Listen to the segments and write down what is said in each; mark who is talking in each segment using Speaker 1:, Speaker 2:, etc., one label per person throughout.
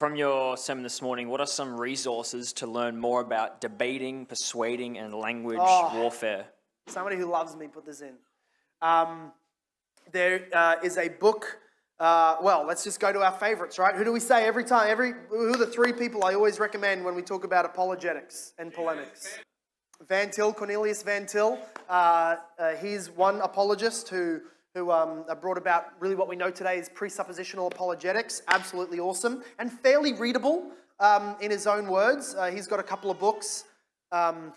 Speaker 1: From your sermon this morning, what are some resources to learn more about debating, persuading, and language warfare?
Speaker 2: Somebody who loves me put this in. There is a book. Well, let's just go to our favorites, right? Who do we say every time? Who are the three people I always recommend when we talk about apologetics and polemics? Van Til, Cornelius Van Til. He's one apologist who brought about really what we know today as presuppositional apologetics. Absolutely awesome and fairly readable in his own words. He's got a couple of books that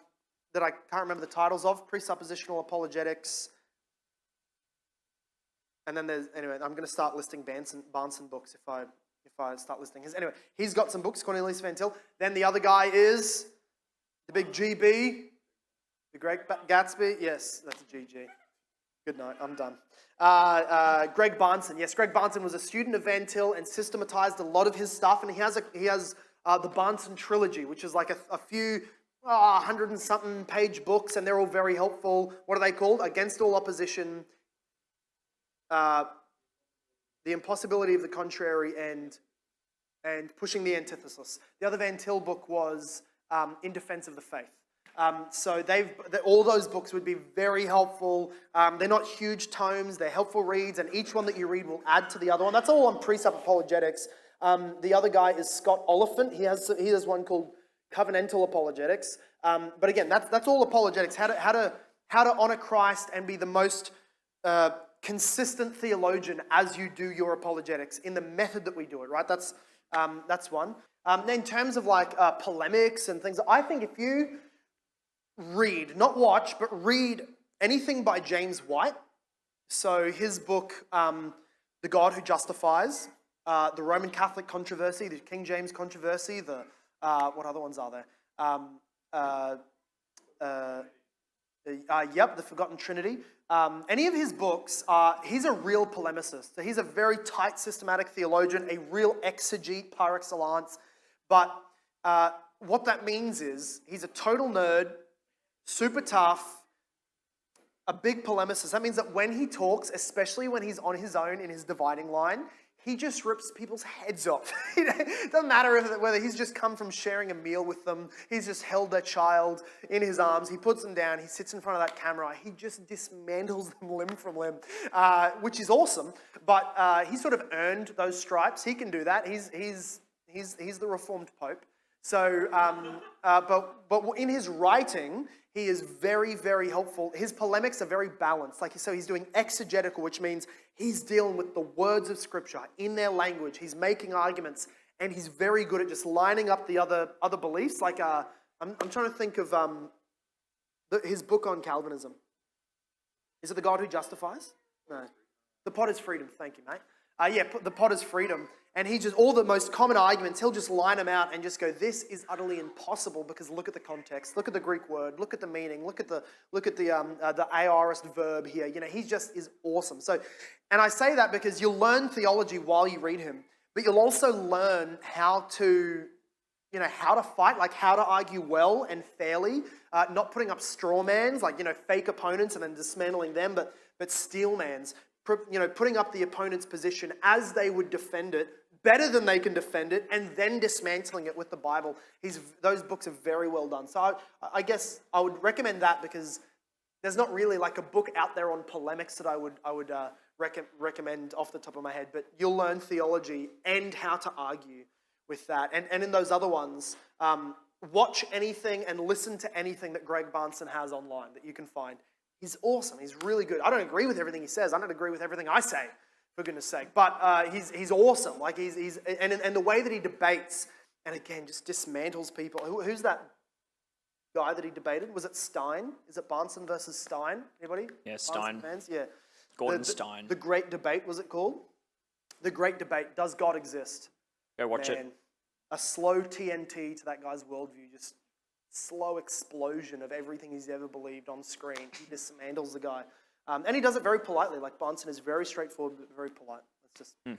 Speaker 2: I can't remember the titles of. Presuppositional apologetics. And then anyway, I'm going to start listing Barnson books if I start listing his. Anyway, he's got some books, Cornelius Van Til. Then the other guy is the big GB, the Great Gatsby. Yes, that's a GG. Good night, I'm done. Greg Barnson. Yes, Greg Barnson was a student of Van Til and systematized a lot of his stuff. And he has the Barnson trilogy, which is like a few 100 and something page books, and they're all very helpful. What are they called? Against All Opposition, The Impossibility of the Contrary, and Pushing the Antithesis. The other Van Til book was In Defense of the Faith. So all those books would be very helpful. They're not huge tomes, they're helpful reads, and each one that you read will add to the other one. That's all on Precept Apologetics. The other guy is Scott Oliphant. He has one called Covenantal Apologetics. But again, that's all apologetics. How to honor Christ and be the most consistent theologian as you do your apologetics in the method that we do it. Right? That's one. In terms of like polemics and things, I think if you read, not watch, but read anything by James White. So his book, The God Who Justifies, the Roman Catholic controversy, the King James controversy, what other ones are there? The Forgotten Trinity. Any of his books, he's a real polemicist. So he's a very tight systematic theologian, a real exegete par excellence. But what that means is he's a total nerd, super tough, a big polemicist. That means that when he talks, especially when he's on his own in his dividing line, he just rips people's heads off. It doesn't matter whether he's just come from sharing a meal with them, he's just held their child in his arms, he puts them down, he sits in front of that camera, he just dismantles them limb from limb, which is awesome. But he sort of earned those stripes. He can do that. He's the Reformed Pope. So, but in his writing, he is very, very helpful. His polemics are very balanced. So he's doing exegetical, which means he's dealing with the words of Scripture in their language. He's making arguments, and he's very good at just lining up the other beliefs. Like I'm trying to think of his book on Calvinism. Is it The God Who Justifies? No. The Pot is Freedom. Thank you, mate. The Pot is Freedom. And he just, all the most common arguments, he'll just line them out and just go, this is utterly impossible because look at the context, look at the Greek word, look at the meaning, look at the aorist verb here. He just is awesome. So, and I say that because you'll learn theology while you read him, but you'll also learn how to fight, like how to argue well and fairly, not putting up straw mans, like, fake opponents and then dismantling them, but steel mans. Putting up the opponent's position as they would defend it, better than they can defend it, and then dismantling it with the Bible. Those books are very well done. So I guess I would recommend that because there's not really like a book out there on polemics that I would recommend off the top of my head, but you'll learn theology and how to argue with that. And in those other ones, watch anything and listen to anything that Greg Barnson has online that you can find. He's awesome. He's really good. I don't agree with everything he says. I don't agree with everything I say, for goodness sake. But he's awesome. Like and the way that he debates, and again, just dismantles people. Who's that guy that he debated? Was it Stein? Is it Barnson versus Stein? Anybody?
Speaker 1: Yeah, Stein.
Speaker 2: Fans? Yeah.
Speaker 1: Gordon Stein.
Speaker 2: The Great Debate, was it called? The Great Debate. Does God exist?
Speaker 1: Go watch it.
Speaker 2: A slow TNT to that guy's worldview, just slow explosion of everything he's ever believed on screen. He dismantles the guy. And he does it very politely. Like Barnson is very straightforward, but very polite. That's just